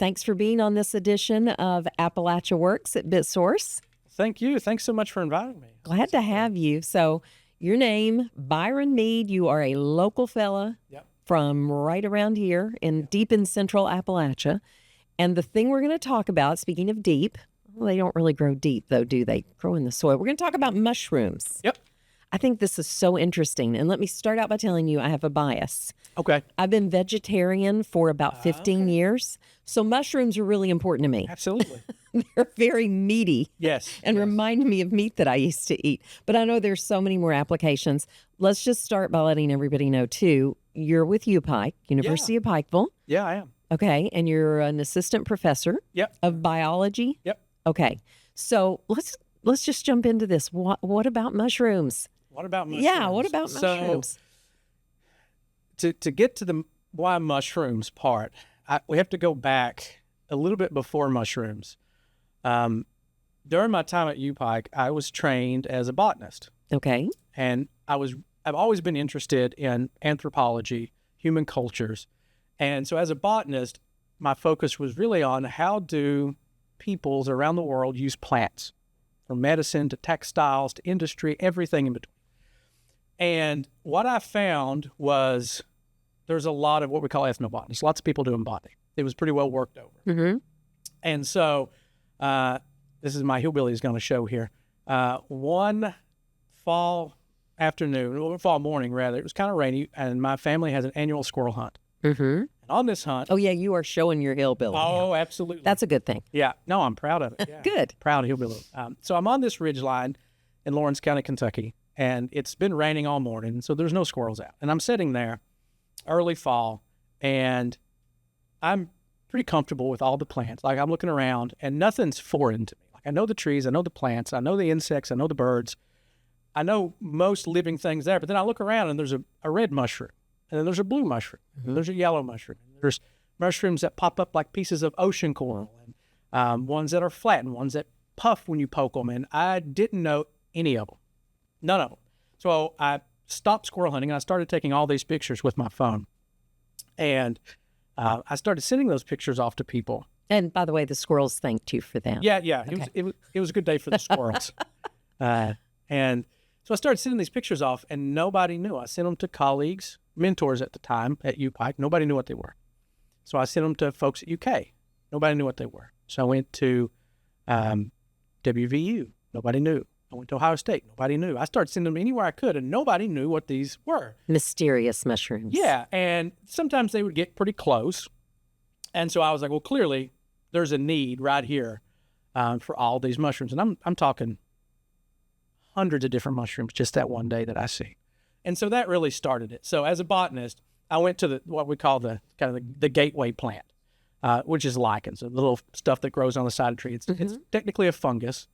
thanks for being on this edition of Appalachia Works at BitSource. Thank you. Thanks so much for inviting me. Glad to have you. So your name, Byron Meade, you are a local fella from right around here deep in central Appalachia. And the thing we're going to talk about, speaking of deep, well, they don't really grow deep though, do they? Grow in the soil. We're going to talk about mushrooms. Yep. I think this is so interesting. And let me start out by telling you I have a bias. Okay. I've been vegetarian for about 15 years. So mushrooms are really important to me. Absolutely. They're very meaty. Yes. And remind me of meat that I used to eat. But I know there's so many more applications. Let's just start by letting everybody know, too, you're with UPike, University of Pikeville. Yeah, I am. Okay. And you're an assistant professor of biology. Yep. Okay. So let's just jump into this. What about mushrooms? What about mushrooms? Yeah, what about mushrooms? To get to the why mushrooms part, we have to go back a little bit before mushrooms. During my time at UPike, I was trained as a botanist. Okay. And I've always been interested in anthropology, human cultures. And so as a botanist, my focus was really on how do peoples around the world use plants, from medicine to textiles to industry, everything in between. And what I found was there's a lot of what we call ethnobotanists, lots of people doing botany. It was pretty well worked over. Mm-hmm. And so this is my hillbillies going to show here. One fall morning, rather, it was kind of rainy, and my family has an annual squirrel hunt. Mm-hmm. And on this hunt... Oh, yeah, you are showing your hillbilly. Oh, absolutely. That's a good thing. Yeah. No, I'm proud of it. Yeah. Good. Proud of hillbilly. So I'm on this ridge line in Lawrence County, Kentucky, and it's been raining all morning, so there's no squirrels out. And I'm sitting there, early fall, and I'm pretty comfortable with all the plants. Like, I'm looking around, and nothing's foreign to me. Like, I know the trees, I know the plants, I know the insects, I know the birds. I know most living things there, but then I look around, and there's a red mushroom, and then there's a blue mushroom, and there's a yellow mushroom. There's mushrooms that pop up like pieces of ocean coral, and ones that are flat, and ones that puff when you poke them, and I didn't know any of them. None of them. So I stopped squirrel hunting, and I started taking all these pictures with my phone. And I started sending those pictures off to people. And by the way, the squirrels thanked you for that. Yeah. Okay. It was a good day for the squirrels. And so I started sending these pictures off, and nobody knew. I sent them to colleagues, mentors at the time at UPike. Nobody knew what they were. So I sent them to folks at UK. Nobody knew what they were. So I went to WVU. Nobody knew. I went to Ohio State. Nobody knew. I started sending them anywhere I could, and nobody knew what these were. Mysterious mushrooms. Yeah, and sometimes they would get pretty close. And so I was like, well, clearly there's a need right here for all these mushrooms. And I'm talking hundreds of different mushrooms just that one day that I see. And so that really started it. So as a botanist, I went to what we call the gateway plant, which is lichens, the little stuff that grows on the side of trees. It's technically a fungus.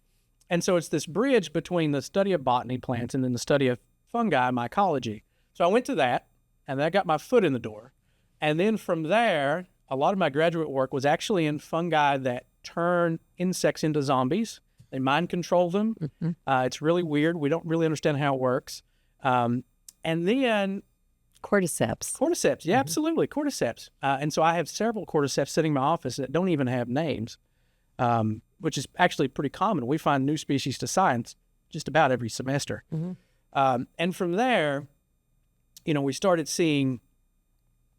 And so it's this bridge between the study of botany plants and then the study of fungi, mycology. So I went to that, and then I got my foot in the door. And then from there, a lot of my graduate work was actually in fungi that turn insects into zombies. They mind control them. It's really weird. We don't really understand how it works. And then... Cordyceps. Yeah, absolutely. Cordyceps. And so I have several cordyceps sitting in my office that don't even have names. Which is actually pretty common. We find new species to science just about every semester. And from there, we started seeing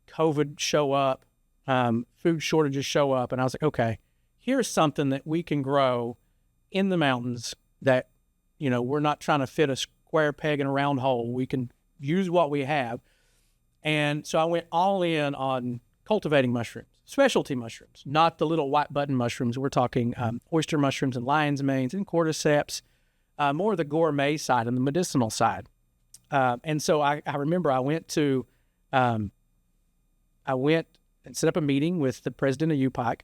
COVID show up, food shortages show up, and I was like, okay, here's something that we can grow in the mountains that, we're not trying to fit a square peg in a round hole. We can use what we have. And so I went all in on cultivating mushrooms. Specialty mushrooms, not the little white button mushrooms. We're talking oyster mushrooms and lion's manes and cordyceps, more of the gourmet side and the medicinal side. And so I remember I went and set up a meeting with the president of UPike.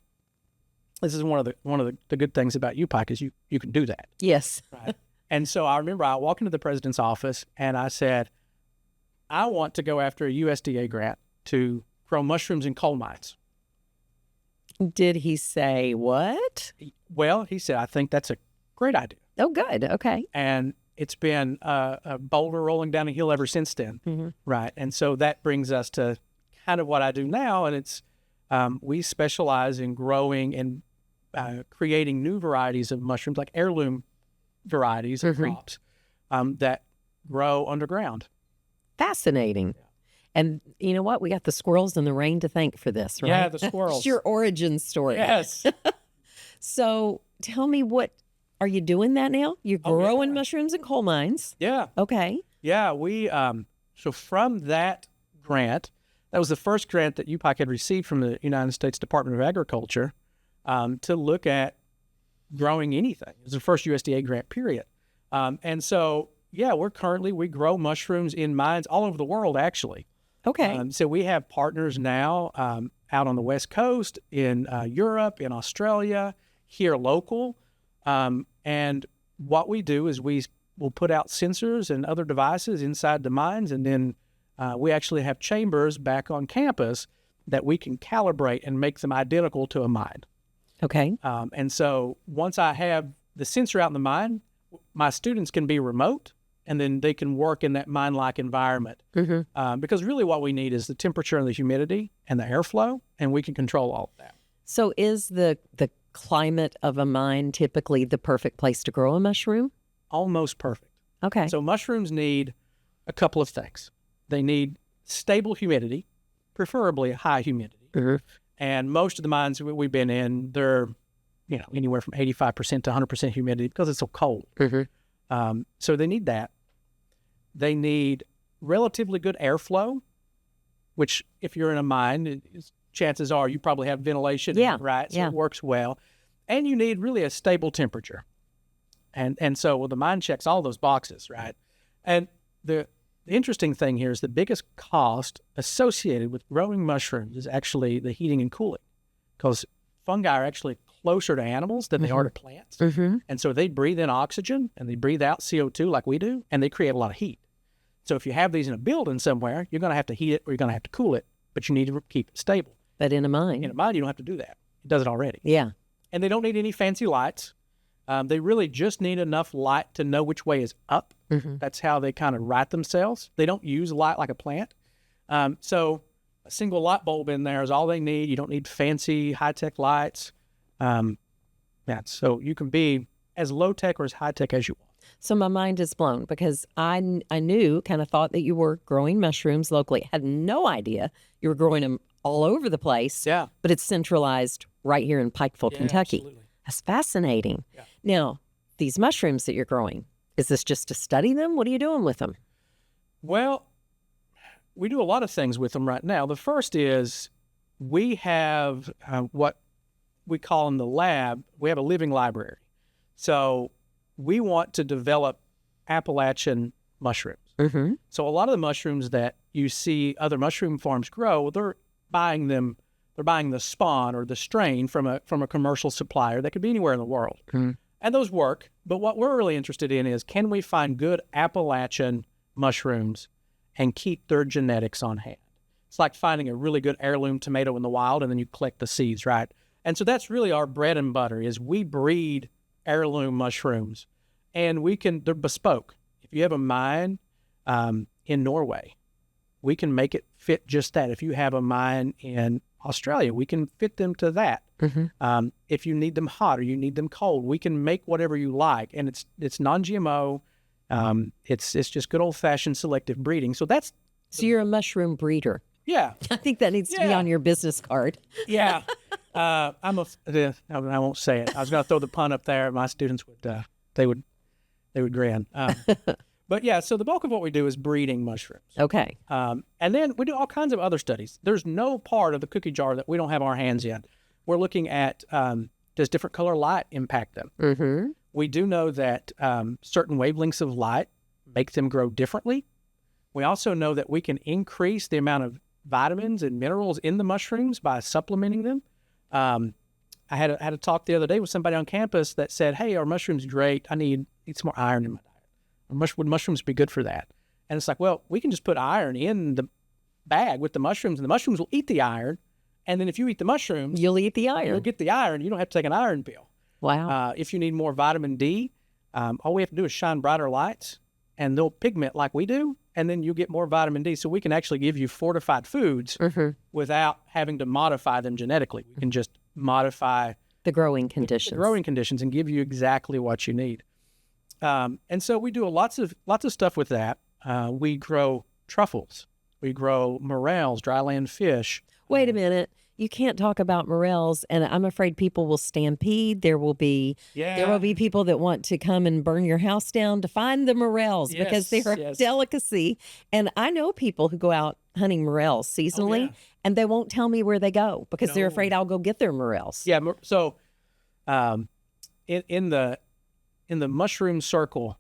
This is one of the good things about UPike is you can do that. Yes. Right. And so I remember I walked into the president's office and I said, I want to go after a USDA grant to grow mushrooms in coal mines. Did he say what? Well, he said, I think that's a great idea. Oh, good. Okay. And it's been a boulder rolling down a hill ever since then. Right. And so that brings us to kind of what I do now. And it's we specialize in growing and creating new varieties of mushrooms, like heirloom varieties of crops that grow underground. Fascinating. Yeah. And you know what? We got the squirrels and the rain to thank for this, right? Yeah, the squirrels. It's your origin story. Yes. So tell me, what are you doing that now? You're growing mushrooms in coal mines. Yeah. Okay. Yeah, we so from that grant, that was the first grant that UPike had received from the United States Department of Agriculture to look at growing anything. It was the first USDA grant, period. And so, yeah, we grow mushrooms in mines all over the world, actually. Okay. So we have partners now out on the West Coast, in Europe, in Australia, here local. And what we do is we'll put out sensors and other devices inside the mines, and then we actually have chambers back on campus that we can calibrate and make them identical to a mine. Okay. And so once I have the sensor out in the mine, my students can be remote, and then they can work in that mine-like environment. Because really what we need is the temperature and the humidity and the airflow, and we can control all of that. So is the climate of a mine typically the perfect place to grow a mushroom? Almost perfect. Okay. So mushrooms need a couple of things. They need stable humidity, preferably high humidity. And most of the mines we've been in, they're anywhere from 85% to 100% humidity because it's so cold. So they need that. They need relatively good airflow, which if you're in a mine, chances are you probably have ventilation, right? So it works well. And you need really a stable temperature. And so the mine checks all those boxes, right? And the interesting thing here is the biggest cost associated with growing mushrooms is actually the heating and cooling, because fungi are actually closer to animals than they are to plants. And so they breathe in oxygen and they breathe out CO2 like we do, and they create a lot of heat. So if you have these in a building somewhere, you're going to have to heat it or you're going to have to cool it, but you need to keep it stable. But in a mine? In a mine, you don't have to do that. It does it already. Yeah. And they don't need any fancy lights. They really just need enough light to know which way is up. That's how they kind of right themselves. They don't use light like a plant. So a single light bulb in there is all they need. You don't need fancy high-tech lights. So you can be as low-tech or as high-tech as you want. So my mind is blown, because I thought that you were growing mushrooms locally. Had no idea you were growing them all over the place. Yeah. But it's centralized right here in Pikeville, Kentucky. Absolutely. That's fascinating. Yeah. Now, these mushrooms that you're growing, is this just to study them? What are you doing with them? Well, we do a lot of things with them right now. The first is we have what we call in the lab, we have a living library. So we want to develop Appalachian mushrooms. So a lot of the mushrooms that you see other mushroom farms grow, they're buying the spawn or the strain from a commercial supplier that could be anywhere in the world. And those work, but what we're really interested in is, can we find good Appalachian mushrooms and keep their genetics on hand? It's like finding a really good heirloom tomato in the wild, and then you collect the seeds, right? And so that's really our bread and butter, is we breed heirloom mushrooms, and they're bespoke. If you have a mine in Norway, we can make it fit just that. If you have a mine in Australia, we can fit them to that. If you need them hot or you need them cold, we can make whatever you like, and it's non-GMO. It's just good old-fashioned selective breeding. So you're a mushroom breeder. Yeah. I think that needs to be on your business card. Yeah. I won't say it. I was going to throw the pun up there. My students would grin. But yeah, so the bulk of what we do is breeding mushrooms. Okay. And then we do all kinds of other studies. There's no part of the cookie jar that we don't have our hands in. We're looking at, does different color light impact them? We do know that certain wavelengths of light make them grow differently. We also know that we can increase the amount of vitamins and minerals in the mushrooms by supplementing them. I had a talk the other day with somebody on campus that said, "Hey, our mushrooms great. I need some more iron in my diet. Would mushrooms be good for that?" And it's like, well, we can just put iron in the bag with the mushrooms, and the mushrooms will eat the iron. And then if you eat the mushrooms, you'll eat the iron. You'll get the iron. You don't have to take an iron pill. Wow. If you need more vitamin D, all we have to do is shine brighter lights, and they'll pigment like we do, and then you get more vitamin D. So we can actually give you fortified foods without having to modify them genetically. We can just modify the growing conditions and give you exactly what you need. And so we do lots of stuff with that. We grow truffles. We grow morels, dryland fish. Wait a minute. You can't talk about morels, and I'm afraid people will stampede. There will be people that want to come and burn your house down to find the morels because they're a delicacy. And I know people who go out hunting morels seasonally, and they won't tell me where they go because they're afraid I'll go get their morels. Yeah. So, in the mushroom circle,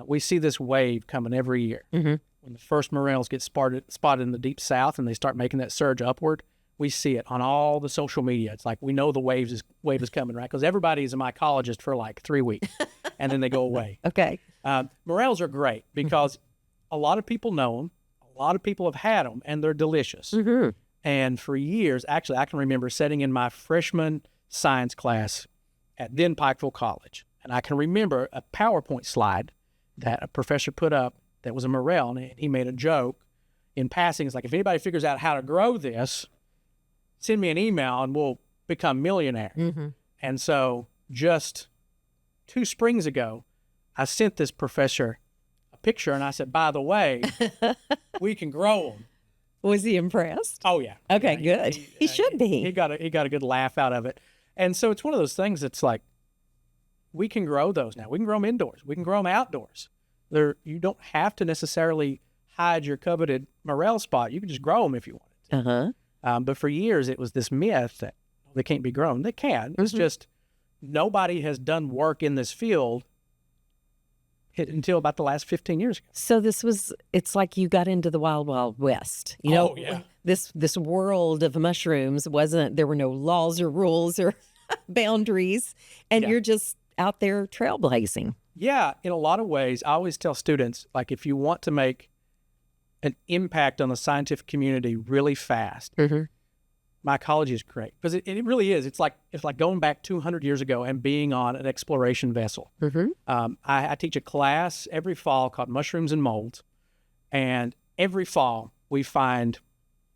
we see this wave coming every year. When the first morels get spotted in the deep south and they start making that surge upward, we see it on all the social media. It's like we know the wave is coming, right? Because everybody is a mycologist for like 3 weeks, and then they go away. Okay. Morels are great because a lot of people know them. A lot of people have had them, and they're delicious. And for years, actually, I can remember sitting in my freshman science class at then Pikeville College, and I can remember a PowerPoint slide that a professor put up that was a morel, and he made a joke in passing. It's like, if anybody figures out how to grow this, send me an email and we'll become millionaires. And so just 2 springs ago, I sent this professor a picture and I said, by the way, we can grow them. Was he impressed? Oh, yeah. Okay, good. He should be. He got a good laugh out of it. And so it's one of those things that's like, we can grow those now. We can grow them indoors. We can grow them outdoors. You don't have to necessarily hide your coveted morel spot. You can just grow them if you want. But for years, it was this myth that they can't be grown. They can. It's just nobody has done work in this field until about the last 15 years ago. So it's like you got into the wild, wild west. You know, this world of mushrooms there were no laws or rules or boundaries, and you're just out there trailblazing. Yeah, in a lot of ways, I always tell students, like, if you want to make an impact on the scientific community really fast, mycology is great because it really is. It's like going back 200 years ago and being on an exploration vessel. I teach a class every fall called Mushrooms and Molds, and every fall we find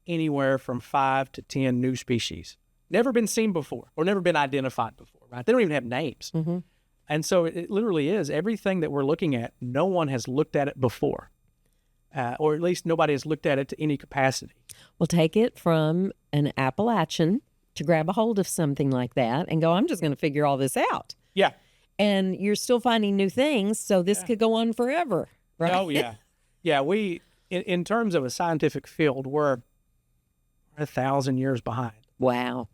anywhere from 5 to 10 new species, never been seen before or never been identified before. Right? They don't even have names, and so it literally is everything that we're looking at. No one has looked at it before. Or at least nobody has looked at it to any capacity. Well, take it from an Appalachian to grab a hold of something like that and go, I'm just going to figure all this out. Yeah. And you're still finding new things, so this could go on forever, right? Oh, yeah. Yeah, we, in terms of a scientific field, we're 1,000 years behind. Wow.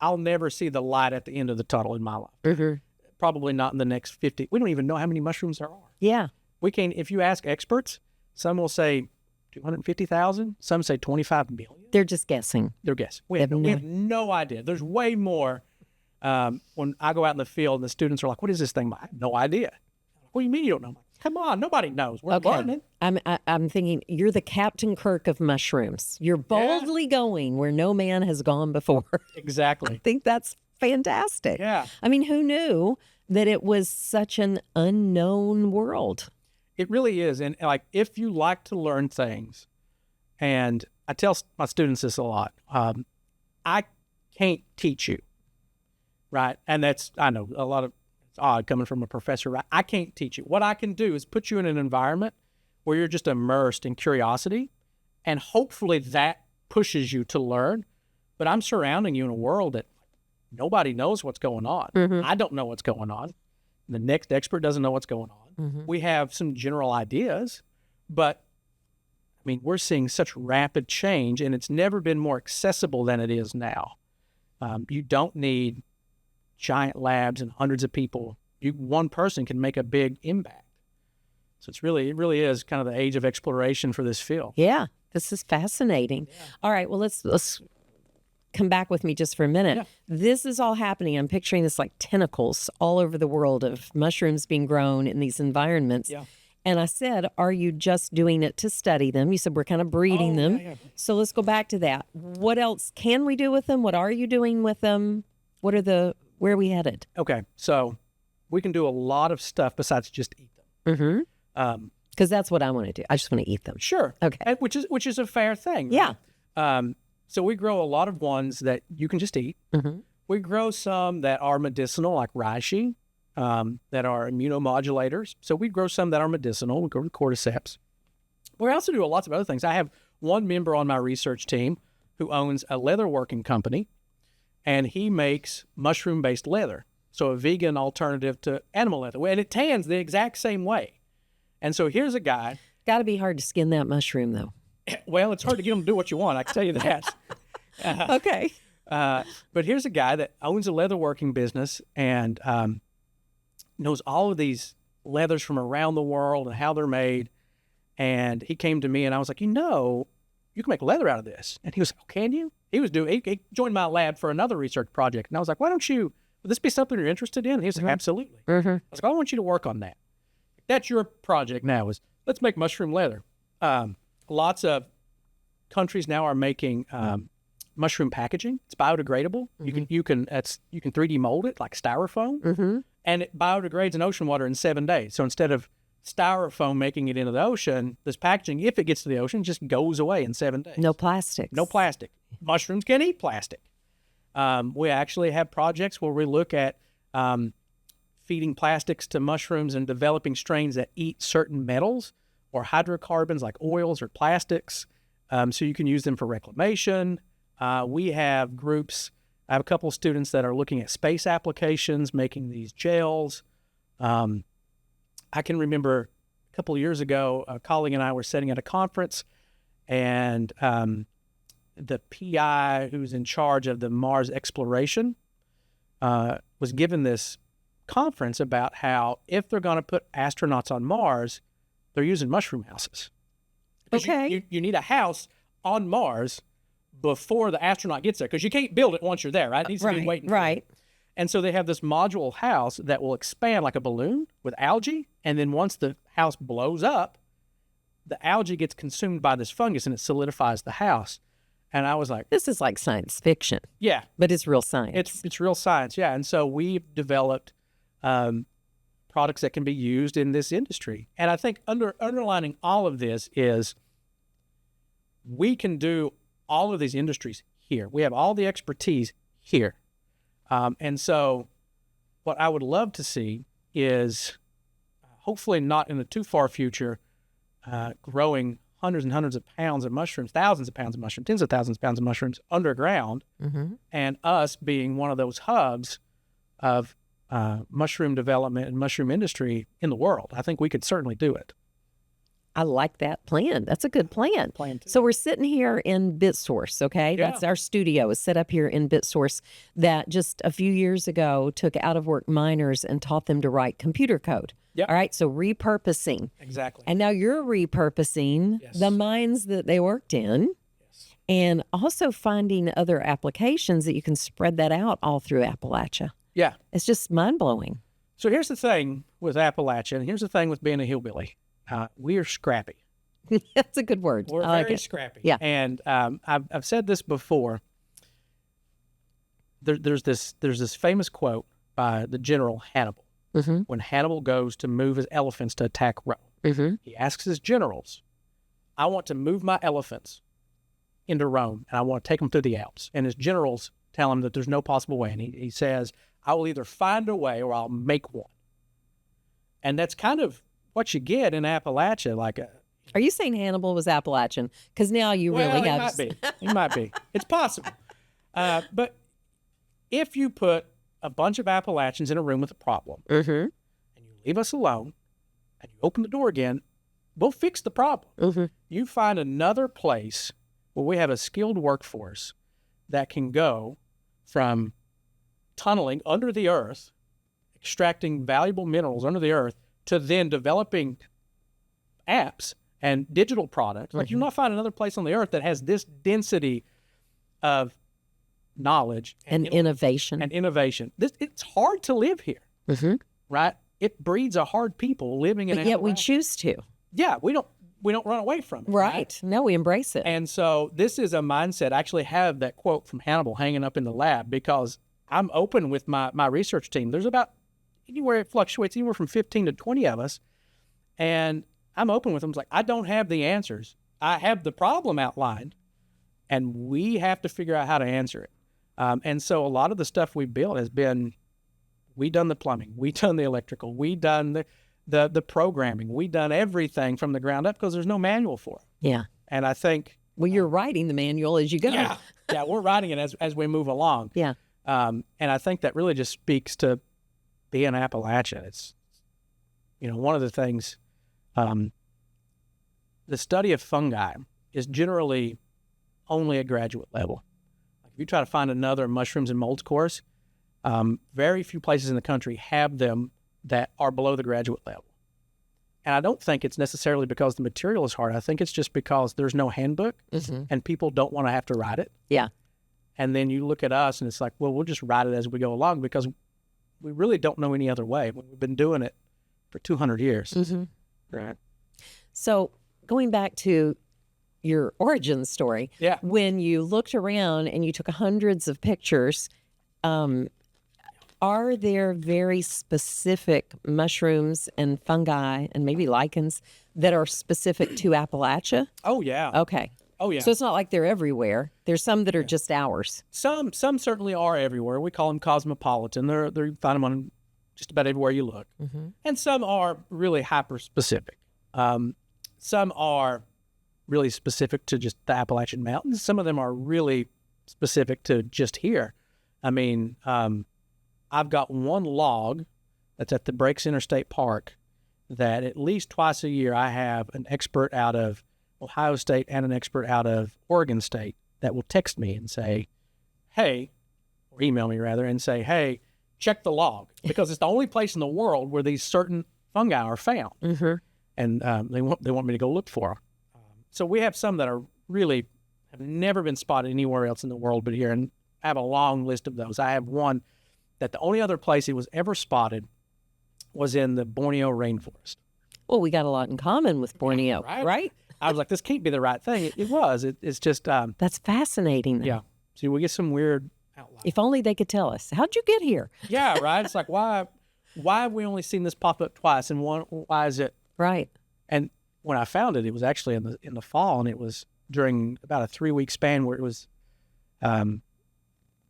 I'll never see the light at the end of the tunnel in my life. Probably not in the next 50. We don't even know how many mushrooms there are. Yeah. We can, if you ask experts, some will say 250,000, some say 25 million. They're just guessing. They're guessing. We have no idea. There's way more. When I go out in the field and the students are like, what is this thing? I have no idea. What do you mean you don't know? I'm like, come on, nobody knows. We're learning. I'm thinking you're the Captain Kirk of mushrooms. You're boldly going where no man has gone before. Exactly. I think that's fantastic. Yeah. I mean, who knew that it was such an unknown world? It really is. And like, if you like to learn things, and I tell my students this a lot, I can't teach you, right? And I know a lot of, it's odd coming from a professor, right? I can't teach you. What I can do is put you in an environment where you're just immersed in curiosity, and hopefully that pushes you to learn. But I'm surrounding you in a world that nobody knows what's going on. I don't know what's going on. The next expert doesn't know what's going on. We have some general ideas, but I mean, we're seeing such rapid change, and it's never been more accessible than it is now. You don't need giant labs and hundreds of people. One person can make a big impact. So it really is kind of the age of exploration for this field. Yeah, this is fascinating. Yeah. All right, well, let's come back with me just for a minute. Yeah. This is all happening. I'm picturing this like tentacles all over the world of mushrooms being grown in these environments. Yeah. And I said, are you just doing it to study them? You said we're kind of breeding them. Yeah. So let's go back to that. What else can we do with them? What are you doing with them? Where are we headed? Okay, so we can do a lot of stuff besides just eat them. Because that's what I want to do. I just want to eat them. Sure. Okay. And which is a fair thing. Yeah. So we grow a lot of ones that you can just eat. Mm-hmm. We grow some that are medicinal, like reishi, that are immunomodulators. So we grow some that are medicinal. We grow the cordyceps. We also do lots of other things. I have one member on my research team who owns a leatherworking company, and he makes mushroom-based leather, so a vegan alternative to animal leather. And it tans the exact same way. And so here's a guy. Got to be hard to skin that mushroom, though. Well, it's hard to get him to do what you want, I can tell you that. Okay. But here's a guy that owns a leatherworking business and knows all of these leathers from around the world and how they're made. And he came to me and I was like, you can make leather out of this. And he was like, oh, can you? He joined my lab for another research project. And I was like, would this be something you're interested in? And he was like, absolutely. Mm-hmm. I was like, I want you to work on that. That's your project now, is let's make mushroom leather. Lots of countries now are making mushroom packaging. It's biodegradable. Mm-hmm. You can 3D mold it like styrofoam, and it biodegrades in ocean water in 7 days. So instead of styrofoam making it into the ocean, this packaging, if it gets to the ocean, just goes away in 7 days. No plastics. No plastic. Mushrooms can eat plastic. We actually have projects where we look at feeding plastics to mushrooms and developing strains that eat certain metals or hydrocarbons like oils or plastics, so you can use them for reclamation. We have groups. I have a couple of students that are looking at space applications, making these gels. I can remember a couple of years ago, a colleague and I were sitting at a conference, and the PI who's in charge of the Mars exploration was given this conference about how if they're going to put astronauts on Mars, they're using mushroom houses. Okay. You need a house on Mars before the astronaut gets there, because you can't build it once you're there, right? It needs to be waiting for you. And so they have this modular house that will expand like a balloon with algae, and then once the house blows up, the algae gets consumed by this fungus and it solidifies the house. And I was like, this is like science fiction. Yeah. But it's real science. It's real science, yeah. And so we've developed products that can be used in this industry. And I think underlining all of this is we can do all of these industries here. We have all the expertise here. And so what I would love to see is, hopefully not in the too far future, growing hundreds and hundreds of pounds of mushrooms, thousands of pounds of mushrooms, tens of thousands of pounds of mushrooms underground, and us being one of those hubs of mushroom development and mushroom industry in the world. I think we could certainly do it. I like that plan. That's a good plan. So we're sitting here in BitSource, okay? Yeah. That's our studio is set up here in BitSource that just a few years ago took out-of-work miners and taught them to write computer code. Yep. All right, so repurposing. Exactly. And now you're repurposing the mines that they worked in, and also finding other applications that you can spread that out all through Appalachia. Yeah. It's just mind-blowing. So here's the thing with Appalachia, and here's the thing with being a hillbilly. We are scrappy. That's a good word. We're very scrappy. Yeah. And I've said this before. There's this famous quote by the general Hannibal. When Hannibal goes to move his elephants to attack Rome, he asks his generals, I want to move my elephants into Rome, and I want to take them through the Alps. And his generals tell him that there's no possible way. And he says, I will either find a way or I'll make one. And that's kind of what you get in Appalachia. Are you saying Hannibal was Appalachian? Because now you really have. He might be. It's possible. But if you put a bunch of Appalachians in a room with a problem, and you leave us alone, and you open the door again, we'll fix the problem. You find another place where we have a skilled workforce that can go from tunneling under the earth, extracting valuable minerals under the earth, to then developing apps and digital products. Like, you'll not find another place on the earth that has this density of knowledge and innovation. It's hard to live here, right? It breeds a hard people living in. But yet we choose to. Yeah, we don't run away from it. Right? No, we embrace it. And so this is a mindset. I actually have that quote from Hannibal hanging up in the lab because I'm open with my research team. There's about it fluctuates anywhere from 15 to 20 of us, and I'm open with them. It's like, I don't have the answers. I have the problem outlined, and we have to figure out how to answer it. And so a lot of the stuff we built has been, we done the plumbing, we done the electrical, we done the programming, we done everything from the ground up because there's no manual for it. Yeah. And I think, well, you're writing the manual as you go. yeah, we're writing it as we move along. Yeah. And I think that really just speaks to being Appalachia. It's, one of the things, the study of fungi is generally only at graduate level. If you try to find another mushrooms and molds course, very few places in the country have them that are below the graduate level. And I don't think it's necessarily because the material is hard. I think it's just because there's no handbook and people don't want to have to write it. Yeah. And then you look at us and it's like, well, we'll just write it as we go along because we really don't know any other way. We've been doing it for 200 years. Right. So going back to your origin story, when you looked around and you took hundreds of pictures, are there very specific mushrooms and fungi and maybe lichens that are specific to Appalachia? Oh, yeah. Okay. Oh, yeah. So it's not like they're everywhere. There's some that are just ours. Some certainly are everywhere. We call them cosmopolitan. You find them on just about everywhere you look. And some are really hyper-specific. Some are really specific to just the Appalachian Mountains. Some of them are really specific to just here. I mean, I've got one log that's at the Breaks Interstate Park that at least twice a year I have an expert out of Ohio State and an expert out of Oregon State that will text me and say, hey, or email me rather, and say, hey, check the log, because it's the only place in the world where these certain fungi are found. And they want me to go look for them. So we have some that are really have never been spotted anywhere else in the world but here, and I have a long list of those. I have one that the only other place it was ever spotted was in the Borneo rainforest. Well, we got a lot in common with Borneo, right? I was like, this can't be the right thing. It was. It's just... that's fascinating. Though. Yeah. See, we get some weird outliers. If only they could tell us. How'd you get here? Yeah, right? It's like, why have we only seen this pop up twice, and why is it... Right. And when I found it, it was actually in the fall, and it was during about a 3-week span where it was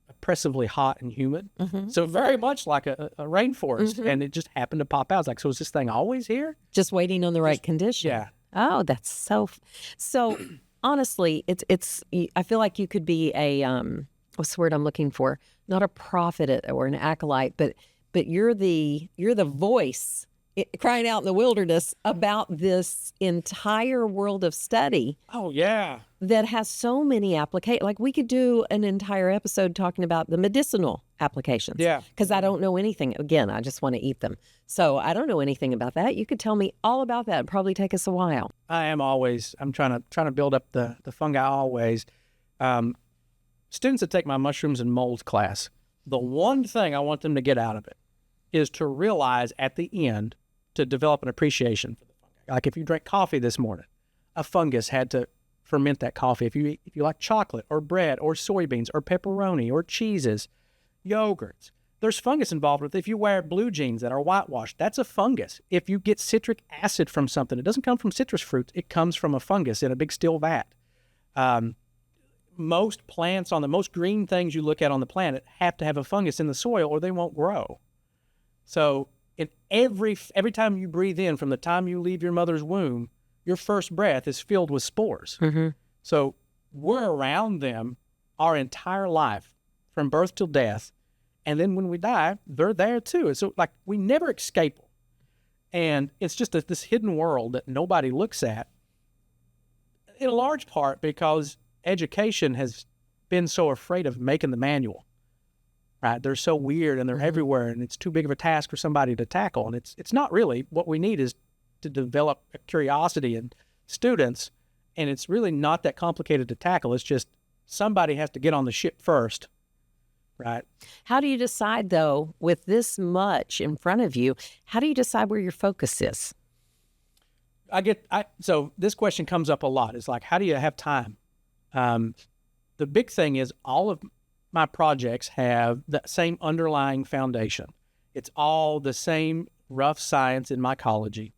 oppressively hot and humid. So very much like a rainforest, and it just happened to pop out. I was like, so is this thing always here? Just waiting on the right condition. Yeah. Oh, that's so honestly, it's I feel like you could be a what's the word I'm looking for? Not a prophet or an acolyte, but you're the voice crying out in the wilderness about this entire world of study. Oh, yeah. That has so many applications. Like we could do an entire episode talking about the medicinal applications. Yeah. Because I don't know anything. Again, I just want to eat them. So I don't know anything about that. You could tell me all about that. It'd probably take us a while. I'm trying to build up the fungi always. Students that take my mushrooms and molds class, the one thing I want them to get out of it is to realize at the end to develop an appreciation for the fungi. Like if you drank coffee this morning, a fungus had to ferment that coffee. If you like chocolate or bread or soybeans or pepperoni or cheeses, yogurts, there's fungus involved with it. If you wear blue jeans that are whitewashed, that's a fungus. If you get citric acid from something, it doesn't come from citrus fruits. It comes from a fungus in a big steel vat. Most plants on the most green things you look at on the planet have to have a fungus in the soil or they won't grow. So every time you breathe in, from the time you leave your mother's womb, your first breath is filled with spores. So we're around them our entire life, from birth till death. And then when we die, they're there too. So like we never escape them. And it's just this hidden world that nobody looks at, in a large part because education has been so afraid of making the manual. Right? They're so weird and they're everywhere, and it's too big of a task for somebody to tackle. And it's not really. What we need is to develop a curiosity in students, and it's really not that complicated to tackle. It's just somebody has to get on the ship first, right? How do you decide, though, with this much in front of you, how do you decide where your focus is? So this question comes up a lot. It's like, how do you have time? The big thing is all of my projects have the same underlying foundation. It's all the same rough science in mycology.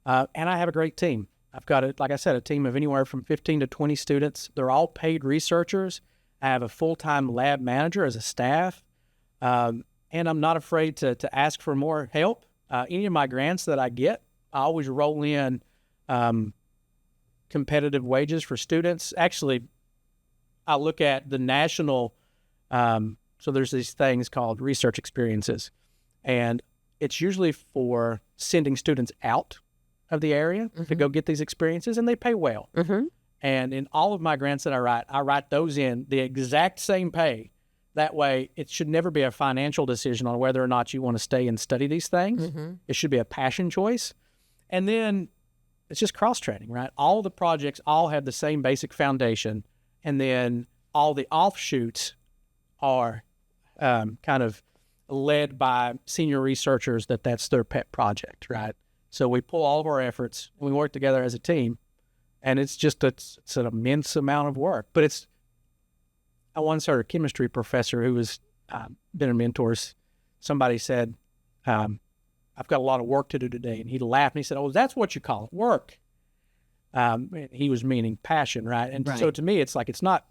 And I have a great team. I've got, like I said, a team of anywhere from 15 to 20 students. They're all paid researchers. I have a full-time lab manager as a staff. And I'm not afraid to ask for more help. Any of my grants that I get, I always roll in competitive wages for students. Actually, I look at the national, so there's these things called research experiences, and it's usually for sending students out of the area to go get these experiences, and they pay well. And in all of my grants that I write those in the exact same pay. That way, it should never be a financial decision on whether or not you want to stay and study these things. It should be a passion choice. And then it's just cross-training, right? All the projects all have the same basic foundation, and then all the offshoots are kind of led by senior researchers that's their pet project, right? So we pull all of our efforts, and we work together as a team, and it's an immense amount of work. But I once heard a chemistry professor who was been a mentor. Somebody said, I've got a lot of work to do today. And he laughed and he said, oh, that's what you call it, work. He was meaning passion, right? And so to me, it's like, it's not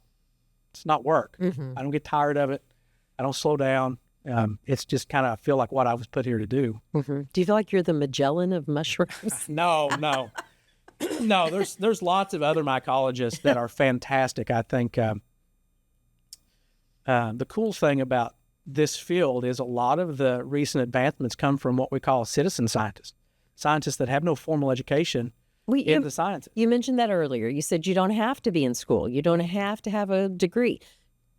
work. I don't get tired of it. I don't slow down. It's just kind of, I feel like what I was put here to do. Do you feel like you're the Magellan of mushrooms? No. No, there's lots of other mycologists that are fantastic. I think the cool thing about this field is a lot of the recent advancements come from what we call citizen scientists that have no formal education in the sciences. You mentioned that earlier. You said you don't have to be in school. You don't have to have a degree.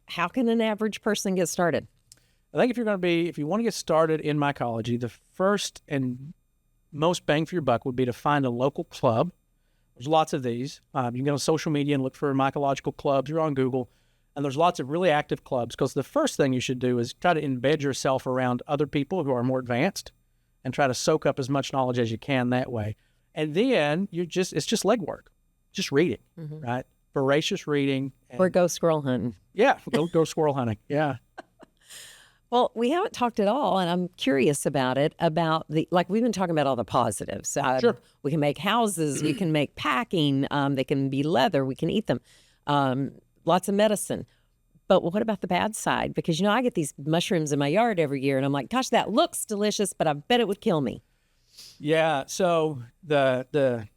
How can an average person get started? I think if you want to get started in mycology, the first and most bang for your buck would be to find a local club. There's lots of these. You can go on social media and look for mycological clubs. You're on Google. And there's lots of really active clubs, because the first thing you should do is try to embed yourself around other people who are more advanced and try to soak up as much knowledge as you can that way. And then it's just legwork, just reading, right? Voracious reading. Or go squirrel hunting. Yeah, go squirrel hunting. Yeah. Well, we haven't talked at all, and I'm curious about it, like we've been talking about all the positives. Sure. We can make houses, we can make packing, they can be leather, we can eat them. Lots of medicine. But what about the bad side? Because, I get these mushrooms in my yard every year, and I'm like, gosh, that looks delicious, but I bet it would kill me. Yeah, so the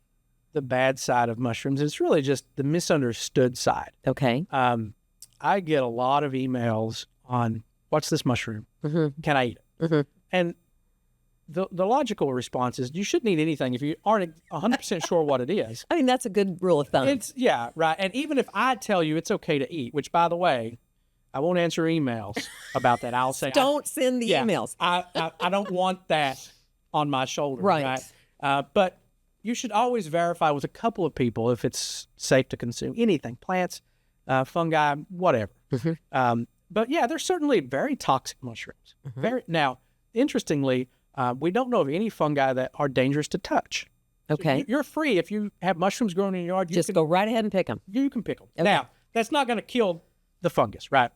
bad side of mushrooms is really just the misunderstood side. Okay. I get a lot of emails on, what's this mushroom? Can I eat it? And the logical response is, you shouldn't eat anything if you aren't 100% sure what it is. I mean, that's a good rule of thumb. Yeah, right. And even if I tell you it's okay to eat, which, by the way, I won't answer emails about that. I'll say, don't send the emails. I don't want that on my shoulder. Right. But you should always verify with a couple of people if it's safe to consume anything, plants, fungi, whatever. But yeah, there's certainly very toxic mushrooms. Now, interestingly, we don't know of any fungi that are dangerous to touch. Okay. So you're free if you have mushrooms growing in your yard. Just go right ahead and pick them. You can pick them. Okay. Now, that's not going to kill the fungus, right?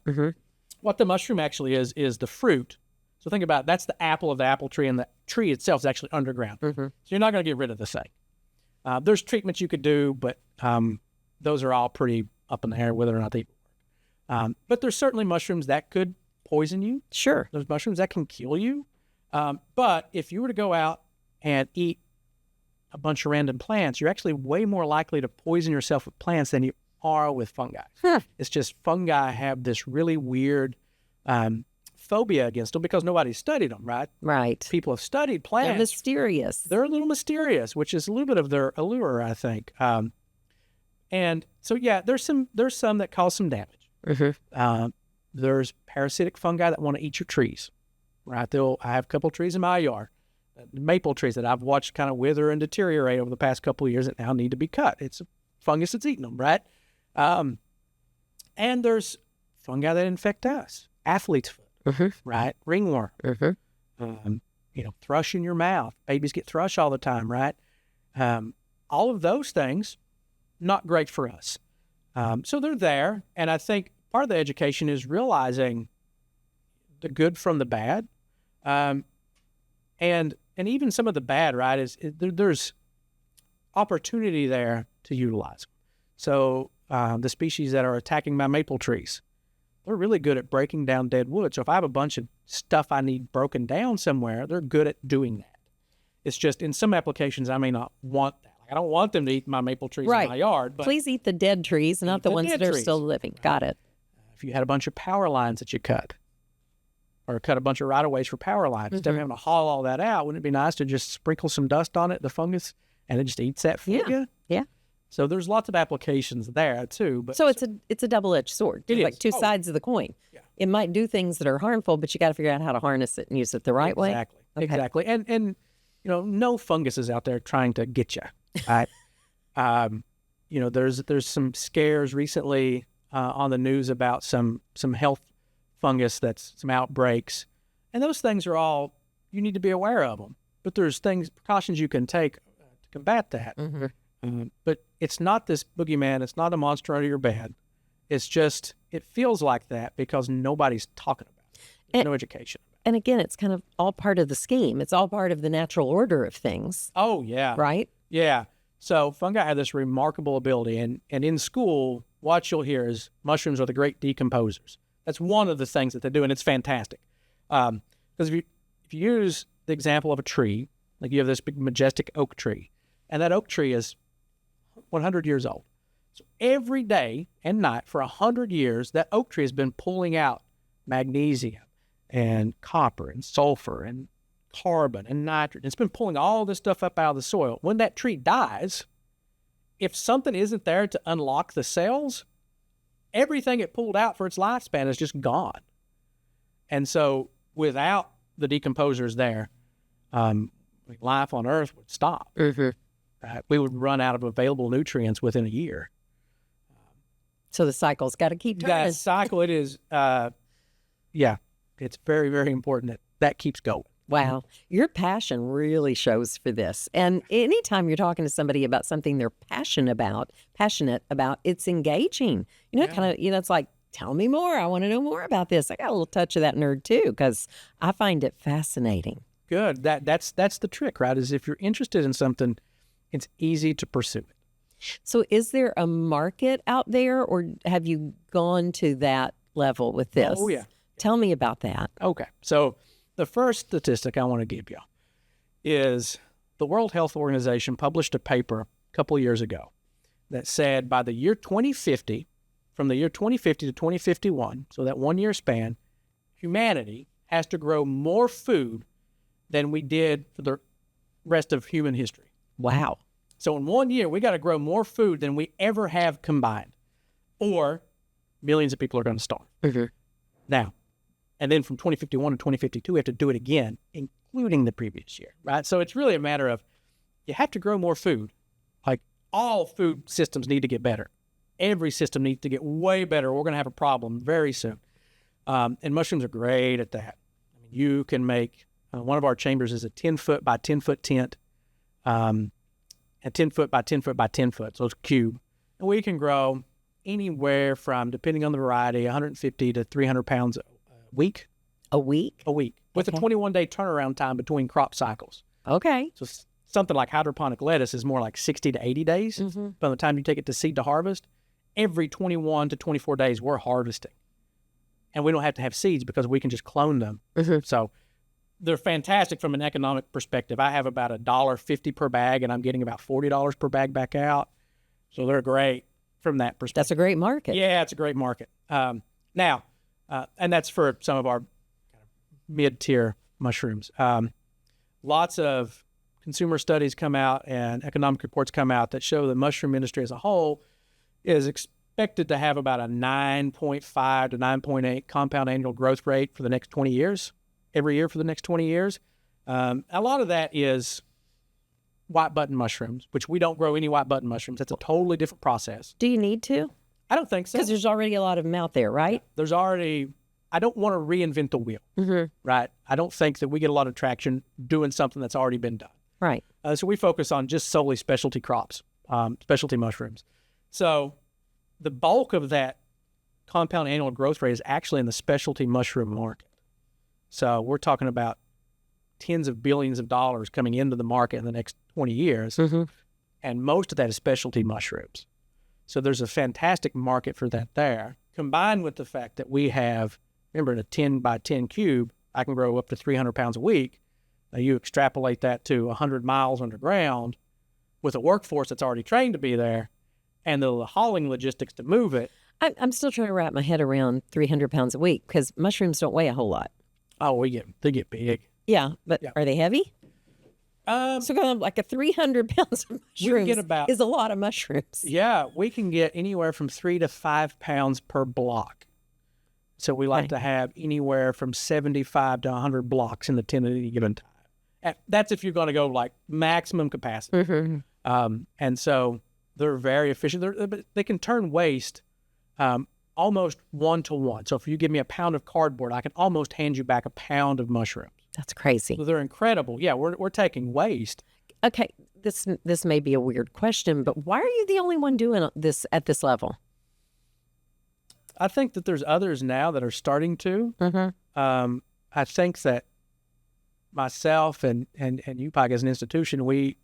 What the mushroom actually is the fruit. So think about it. That's the apple of the apple tree, and the tree itself is actually underground. So you're not going to get rid of the thing. There's treatments you could do, but those are all pretty up in the air whether or not they work. But there's certainly mushrooms that could poison you. Sure. There's mushrooms that can kill you. But if you were to go out and eat a bunch of random plants, you're actually way more likely to poison yourself with plants than you are with fungi. It's just fungi have this really weird phobia against them because nobody's studied them, right? Right. People have studied plants. They're mysterious. They're a little mysterious, which is a little bit of their allure, I think. And so, yeah, there's some that cause some damage. There's parasitic fungi that want to eat your trees. Right, I have a couple trees in my yard, maple trees that I've watched kind of wither and deteriorate over the past couple of years that now need to be cut. It's a fungus that's eating them, right? And there's fungi that infect us, athlete's foot, right? Ringworm, thrush in your mouth. Babies get thrush all the time, right? All of those things, not great for us. So they're there, and I think part of the education is realizing the good from the bad. And even some of the bad, right, is there's opportunity there to utilize them. So the species that are attacking my maple trees, they're really good at breaking down dead wood. So if I have a bunch of stuff I need broken down somewhere, they're good at doing that. It's just in some applications I may not want that. Like, I don't want them to eat my maple trees in my yard. But please eat the dead trees, not the ones that are still living. Got it. If you had a bunch of power lines that you cut, or cut a bunch of right-of-ways for power lines, instead of having to haul all that out, wouldn't it be nice to just sprinkle some dust on it, the fungus, and it just eats that for you? Yeah. So there's lots of applications there too. But so it's a double-edged sword. It's like two sides of the coin. Yeah. It might do things that are harmful, but you got to figure out how to harness it and use it the right way. Exactly. And no fungus is out there trying to get you. Right? There's some scares recently on the news about some health fungus, that's some outbreaks, and those things are all, you need to be aware of them. But there's precautions you can take to combat that. But it's not this boogeyman. It's not a monster under your bed. It's just, it feels like that because nobody's talking about it. There's no education. And again, it's kind of all part of the scheme. It's all part of the natural order of things. Oh, yeah. Right? Yeah. So fungi have this remarkable ability. And in school, what you'll hear is mushrooms are the great decomposers. That's one of the things that they do, and it's fantastic. Because if you use the example of a tree, like you have this big majestic oak tree, and that oak tree is 100 years old. So every day and night for 100 years, that oak tree has been pulling out magnesium and copper and sulfur and carbon and nitrogen. It's been pulling all this stuff up out of the soil. When that tree dies, if something isn't there to unlock the cells, everything it pulled out for its lifespan is just gone. And so without the decomposers there, life on Earth would stop. We would run out of available nutrients within a year. So the cycle's got to keep turning. That cycle, it is, it's very, very important that keeps going. Wow. Your passion really shows for this. And anytime you're talking to somebody about something they're passionate about, it's engaging. It's like, tell me more. I want to know more about this. I got a little touch of that nerd too, because I find it fascinating. Good. That's the trick, right? Is if you're interested in something, it's easy to pursue it. So is there a market out there, or have you gone to that level with this? Oh, yeah. Tell me about that. Okay. So the first statistic I want to give you is the World Health Organization published a paper a couple of years ago that said by the year 2050, from the year 2050 to 2051, so that 1 year span, humanity has to grow more food than we did for the rest of human history. Wow. So in 1 year, we got to grow more food than we ever have combined, or millions of people are going to starve. Now, and then from 2051 to 2052, we have to do it again, including the previous year, right? So it's really a matter of, you have to grow more food. Like, all food systems need to get better. Every system needs to get way better. We're going to have a problem very soon. And mushrooms are great at that. I mean, you can make, one of our chambers is a 10-foot by 10-foot tent, a 10-foot by 10-foot by 10-foot, so it's a cube. And we can grow anywhere from, depending on the variety, 150 to 300 pounds a week. A week? A week. With a 21-day turnaround time between crop cycles. Okay. So something like hydroponic lettuce is more like 60 to 80 days. By the time you take it to seed to harvest, every 21 to 24 days we're harvesting. And we don't have to have seeds because we can just clone them. So they're fantastic from an economic perspective. I have about $1.50 per bag, and I'm getting about $40 per bag back out. So they're great from that perspective. That's a great market. Yeah, it's a great market. Now, and that's for some of our mid-tier mushrooms. Lots of consumer studies come out and economic reports come out that show the mushroom industry as a whole is expected to have about a 9.5 to 9.8 compound annual growth rate for the next 20 years, every year for the next 20 years. A lot of that is white button mushrooms, which we don't grow any white button mushrooms. That's a totally different process. Do you need to? I don't think so. Because there's already a lot of them out there, right? There's already, I don't want to reinvent the wheel, right? I don't think that we get a lot of traction doing something that's already been done. Right. So we focus on just solely specialty crops, specialty mushrooms. So the bulk of that compound annual growth rate is actually in the specialty mushroom market. So we're talking about tens of billions of dollars coming into the market in the next 20 years. And and most of that is specialty mushrooms. So there's a fantastic market for that there, combined with the fact that we have, remember, in a 10 by 10 cube, I can grow up to 300 pounds a week. Now you extrapolate that to 100 miles underground with a workforce that's already trained to be there and the hauling logistics to move it. I'm still trying to wrap my head around 300 pounds a week because mushrooms don't weigh a whole lot. Oh, they get big. Yeah, but are they heavy? So kind of like a 300 pounds of mushrooms is a lot of mushrooms. Yeah, we can get anywhere from 3 to 5 pounds per block. So we like to have anywhere from 75 to 100 blocks in the tin at any given time. That's if you're going to go like maximum capacity. Mm-hmm. And so they're very efficient. They can turn waste almost 1 to 1. So if you give me a pound of cardboard, I can almost hand you back a pound of mushrooms. That's crazy. So they're incredible. Yeah, we're taking waste. Okay, this may be a weird question, but why are you the only one doing this at this level? I think that there's others now that are starting to. Mm-hmm. I think that myself and UPike as an institution, we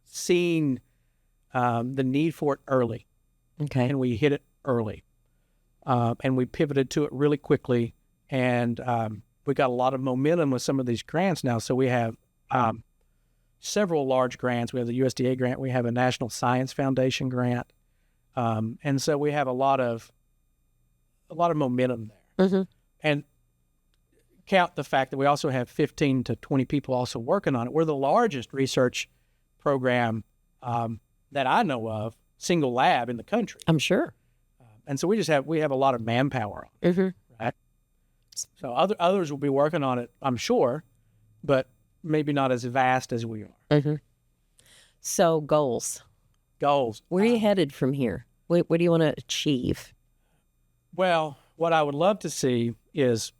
seen the need for it early. Okay. And we hit it early. And we pivoted to it really quickly. And we got a lot of momentum with some of these grants now. So we have several large grants. We have the USDA grant. We have a National Science Foundation grant. And so we have a lot of momentum there. Mm-hmm. And count the fact that we also have 15 to 20 people also working on it. We're the largest research program that I know of, single lab in the country. I'm sure. And so we have a lot of manpower on it, mm-hmm. right? So others will be working on it, I'm sure, but maybe not as vast as we are. Mm-hmm. So goals. Where are you headed from here? What do you want to achieve? Well, what I would love to see is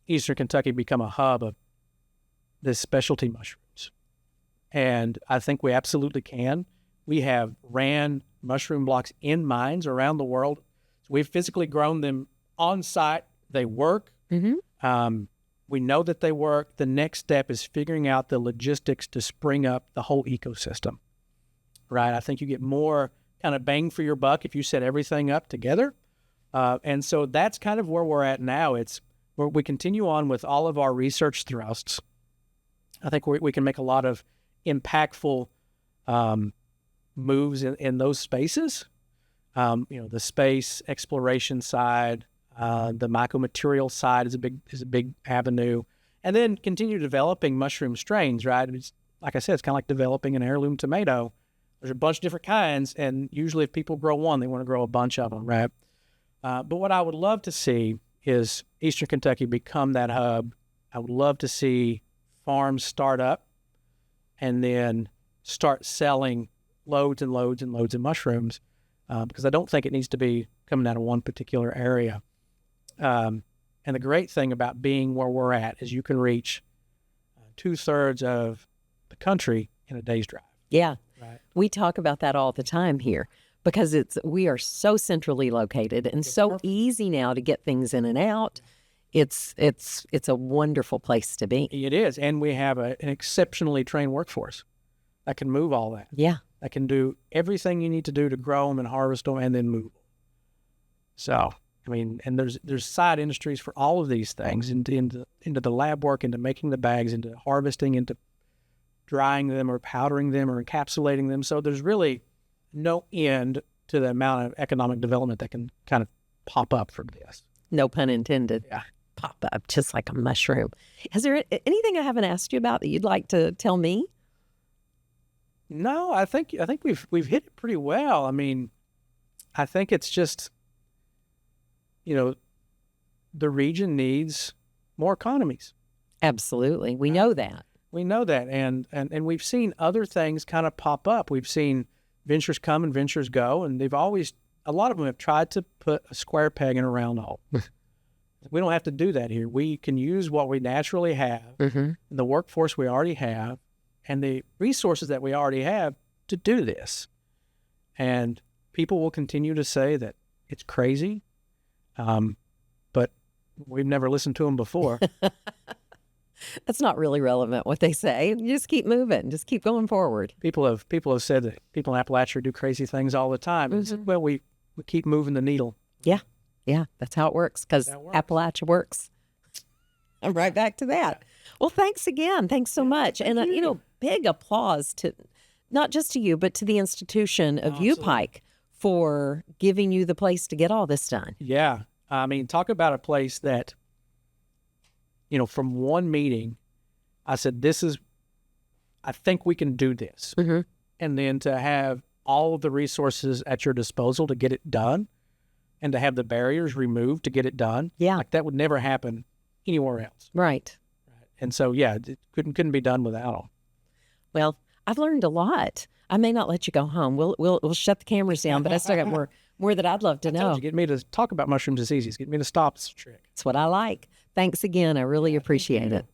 Eastern Kentucky become a hub of this specialty mushrooms. And I think we absolutely can. We have ran mushroom blocks in mines around the world. So we've physically grown them on site. They work. Mm-hmm. We know that they work. The next step is figuring out the logistics to spring up the whole ecosystem, right? I think you get more kind of bang for your buck if you set everything up together. And so that's kind of where we're at now. It's where we continue on with all of our research thrusts. I think we can make a lot of impactful moves in those spaces. The space exploration side, the micromaterial side is a big avenue, and then continue developing mushroom strains. Right, like I said, it's kind of like developing an heirloom tomato. There's a bunch of different kinds, and usually if people grow one, they want to grow a bunch of them, right? But what I would love to see is Eastern Kentucky become that hub. I would love to see farms start up and then start selling loads and loads and loads of mushrooms, because I don't think it needs to be coming out of one particular area. And the great thing about being where we're at is you can reach 2/3 of the country in a day's drive. Yeah. Right. We talk about that all the time here because we are so centrally located and so easy now to get things in and out. It's a wonderful place to be. It is. And we have an exceptionally trained workforce that can move all that. Yeah. That can do everything you need to do to grow them and harvest them and then move them. So, I mean, and there's side industries for all of these things, into the lab work, into making the bags, into harvesting, into drying them or powdering them or encapsulating them. So there's really no end to the amount of economic development that can kind of pop up from this. No pun intended. Yeah. Pop up just like a mushroom. Is there anything I haven't asked you about that you'd like to tell me? No, I think we've hit it pretty well. I mean, I think it's just, the region needs more economies. Absolutely. We know that. We know that. And we've seen other things kind of pop up. We've seen ventures come and ventures go, and a lot of them have tried to put a square peg in a round hole. We don't have to do that here. We can use what we naturally have, mm-hmm. the workforce we already have, and the resources that we already have to do this. And people will continue to say that it's crazy, but we've never listened to them before. That's not really relevant what they say. You just keep moving. Just keep going forward. People have said that people in Appalachia do crazy things all the time. Well, we keep moving the needle. Yeah. Yeah. That's how it works because Appalachia works. I'm right back to that. Well, thanks again. Thanks so much. And, big applause to not just to you, but to the institution of UPike for giving you the place to get all this done. Yeah. I mean, talk about a place that, from one meeting, I said, I think we can do this. Mm-hmm. And then to have all of the resources at your disposal to get it done and to have the barriers removed to get it done. Yeah. Like that would never happen anywhere else. Right. And so, it couldn't be done without them. Well, I've learned a lot. I may not let you go home. We'll shut the cameras down, but I still got more that I'd love to know. Get me to talk about mushrooms is easy. Get me to stop. It's a trick. That's what I like. Thanks again. I really appreciate it.